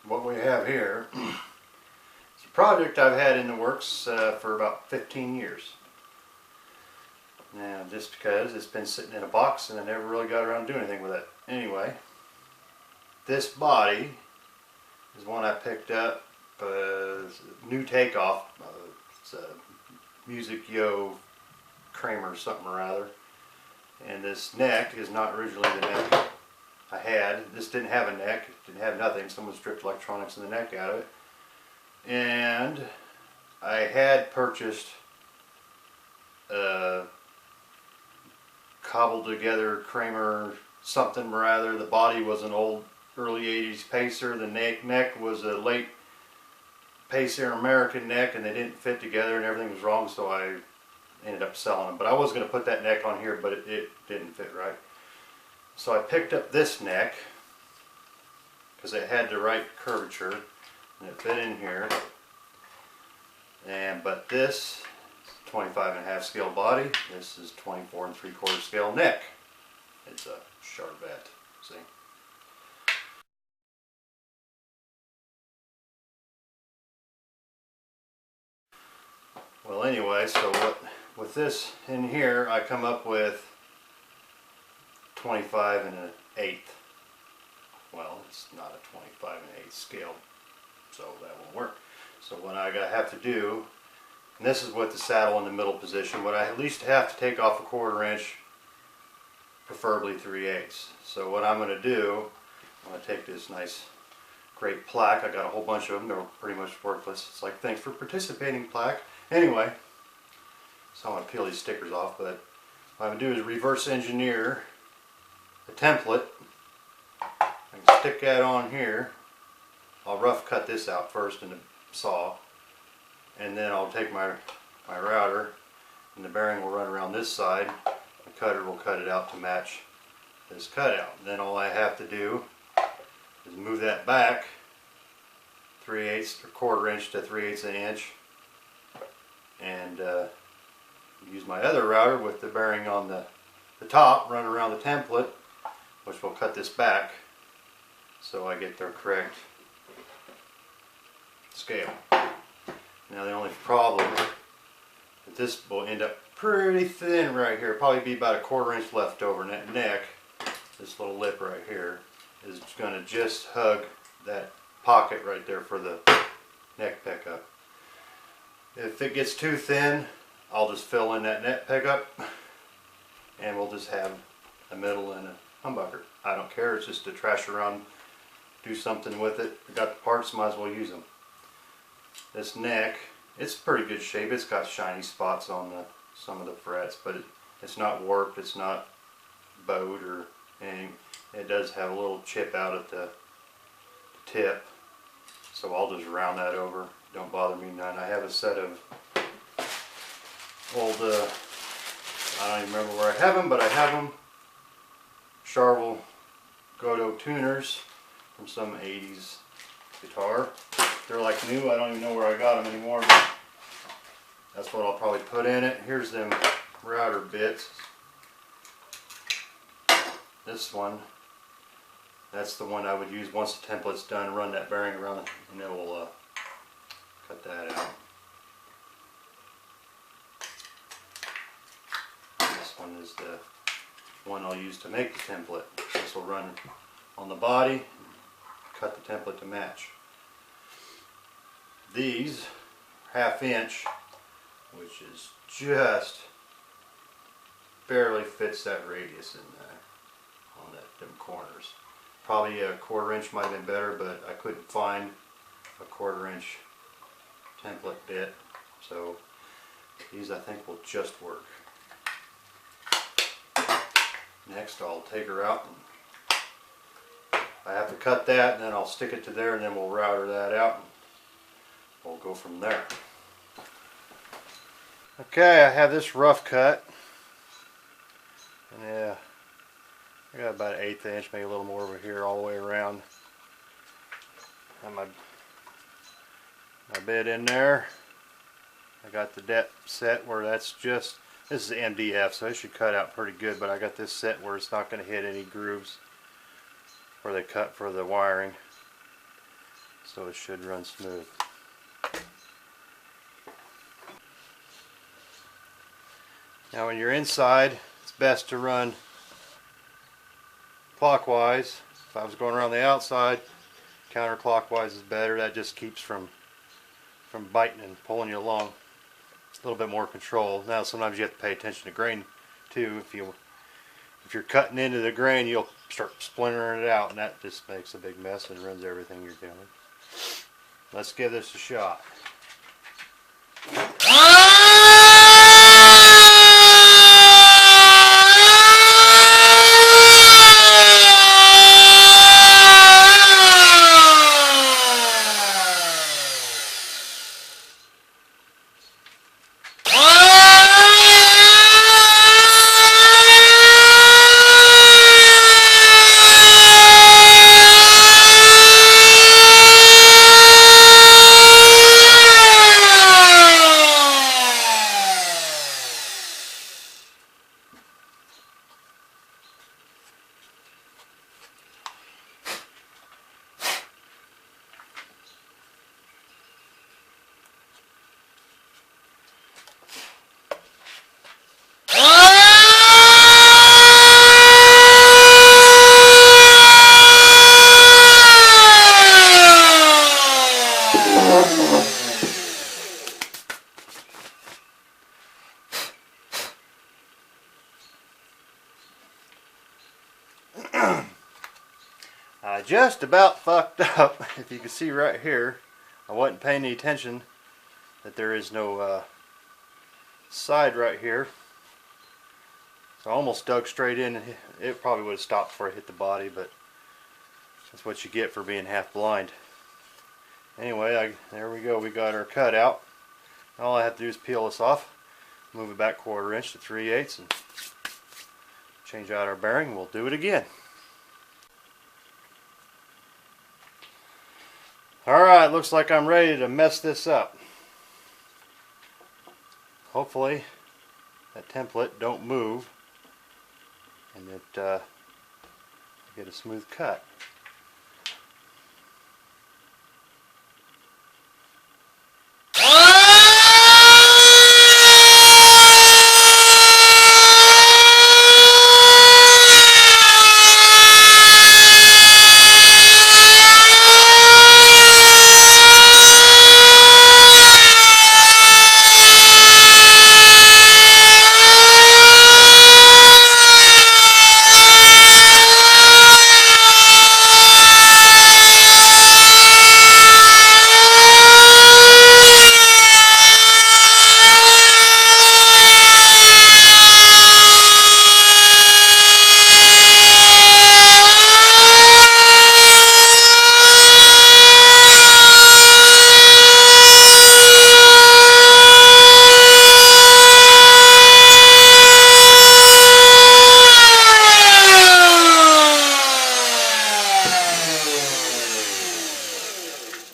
what we have here is a project I've had in the works for about 15 years. Now, just because it's been sitting in a box and I never really got around to doing anything with it. Anyway, this body is one I picked up, new takeoff. It's a Music Yo Kramer something or other. And this neck is not originally the neck I had. This didn't have a neck, it didn't have nothing. Someone stripped electronics and the neck out of it. And I had purchased a cobbled together Kramer something or other. The body was an old early 80s Pacer. The neck was a late Pacer American neck, and they didn't fit together and everything was wrong, so I ended up selling them. But I was going to put that neck on here, but it didn't fit right. So I picked up this neck because it had the right curvature and it fit in here. But this is 25.5 scale body. This is 24 3/4 scale neck. It's a Charvette. See? Well, anyway, so with this in here, I come up with 25 1/8. Well, it's not a 25 1/8 scale, so that won't work. So what I have to do, and this is with the saddle in the middle position, what I at least have to take off a 1/4 inch, preferably 3/8. So what I'm going to do, I'm going to take this nice great plaque. I got a whole bunch of them. They're pretty much worthless. It's like, thanks for participating plaque. Anyway, so I'm going to peel these stickers off, but what I'm going to do is reverse engineer the template. I can stick that on here. I'll rough cut this out first in the saw, and then I'll take my router, and the bearing will run around this side. The cutter will cut it out to match this cutout. And then all I have to do is move that back 3/8 or 1/4 inch to 3/8 an inch, and use my other router with the bearing on the top, run around the template, which will cut this back so I get the correct scale. Now the only problem is this will end up pretty thin right here. Probably be about a 1/4 inch left over, and that neck, this little lip right here, is going to just hug that pocket right there for the neck pickup. If it gets too thin, I'll just fill in that neck pickup and we'll just have a middle and a humbucker. I don't care, it's just to trash around, do something with it. I got the parts, might as well use them. This neck, it's pretty good shape. It's got shiny spots on some of the frets, but it's not warped, it's not bowed or anything. It does have a little chip out at the tip, so I'll just round that over. Don't bother me none. I have a set of old, I don't even remember where I have them, but I have them, Charvel Godot tuners from some 80s guitar. They're like new. I don't even know where I got them anymore, but that's what I'll probably put in it. Here's them router bits. This one, that's the one I would use once the template's done. Run that bearing around it and it will cut that out. This one is the one I'll use to make the template. This will run on the body, cut the template to match. These 1/2 inch, which is just barely fits that radius in there on them corners. Probably a 1/4 inch might have been better, but I couldn't find a 1/4 inch template bit, so these I think will just work. Next I'll take her out, and I have to cut that, and then I'll stick it to there, and then we'll router that out and we'll go from there. Okay, I have this rough cut, and yeah, I got about 1/8 inch, maybe a little more over here all the way around. Got my bit in there. I got the depth set where that's just, this is MDF, so it should cut out pretty good, but I got this set where it's not going to hit any grooves where they cut for the wiring. so it should run smooth. Now when you're inside, it's best to run clockwise. If I was going around the outside, counterclockwise is better. That just keeps from biting and pulling you along. It's a little bit more control. Now sometimes you have to pay attention to grain too. If you're cutting into the grain, you'll start splintering it out, and that just makes a big mess and ruins everything you're doing. Let's give this a shot. I just about fucked up. If you can see right here, I wasn't paying any attention that there is no side right here. So I almost dug straight in, and it probably would have stopped before I hit the body, but that's what you get for being half blind. Anyway, there we go. We got our cut out. All I have to do is peel this off, move it back 1/4 inch to 3/8, and change out our bearing. We'll do it again. Alright, looks like I'm ready to mess this up. Hopefully that template don't move and that get a smooth cut.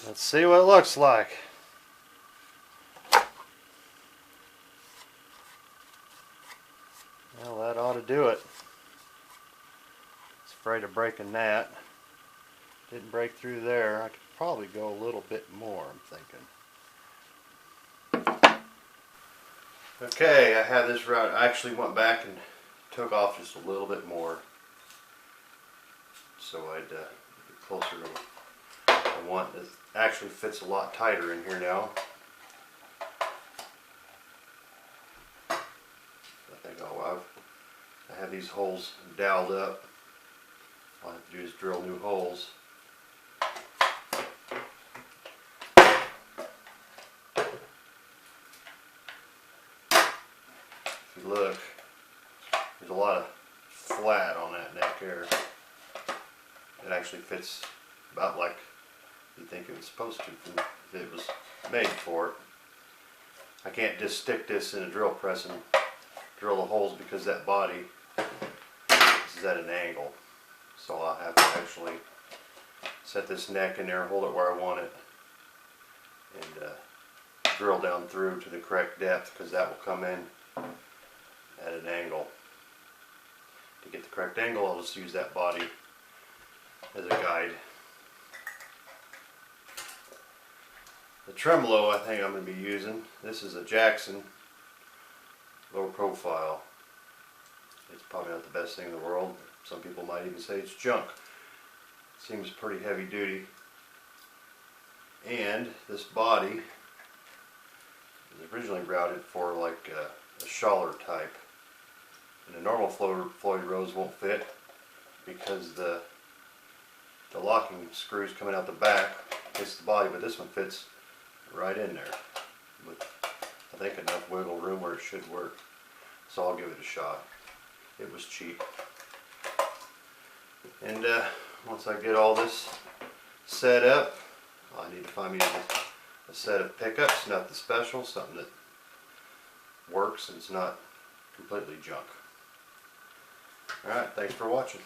Let's see what it looks like. Well, that ought to do it. I was afraid of breaking that. Didn't break through there. I could probably go a little bit more, I'm thinking. Okay, I had this route. I actually went back and took off just a little bit more, so I'd get closer to what I want. It actually fits a lot tighter in here now. I think I have these holes doweled up. All I have to do is drill new holes. If you look, there's a lot of flat on that neck here. It actually fits about like you think it was supposed to if it was made for it. I can't just stick this in a drill press and drill the holes because that body is at an angle. So I'll have to actually set this neck in there, hold it where I want it, and drill down through to the correct depth, because that will come in at an angle. To get the correct angle, I'll just use that body as a guide. The tremolo I think I'm going to be using, this is a Jackson low profile. It's probably not the best thing in the world. Some people might even say it's junk. Seems pretty heavy duty. And this body is originally routed for like a Schaller type. And the normal Floyd Rose won't fit because the locking screws coming out the back hits the body, but this one fits right in there with, I think, enough wiggle room where it should work. So I'll give it a shot. It was cheap. And once I get all this set up, I need to find me a set of pickups, not the special, something that works and it's not completely junk. Alright, thanks for watching.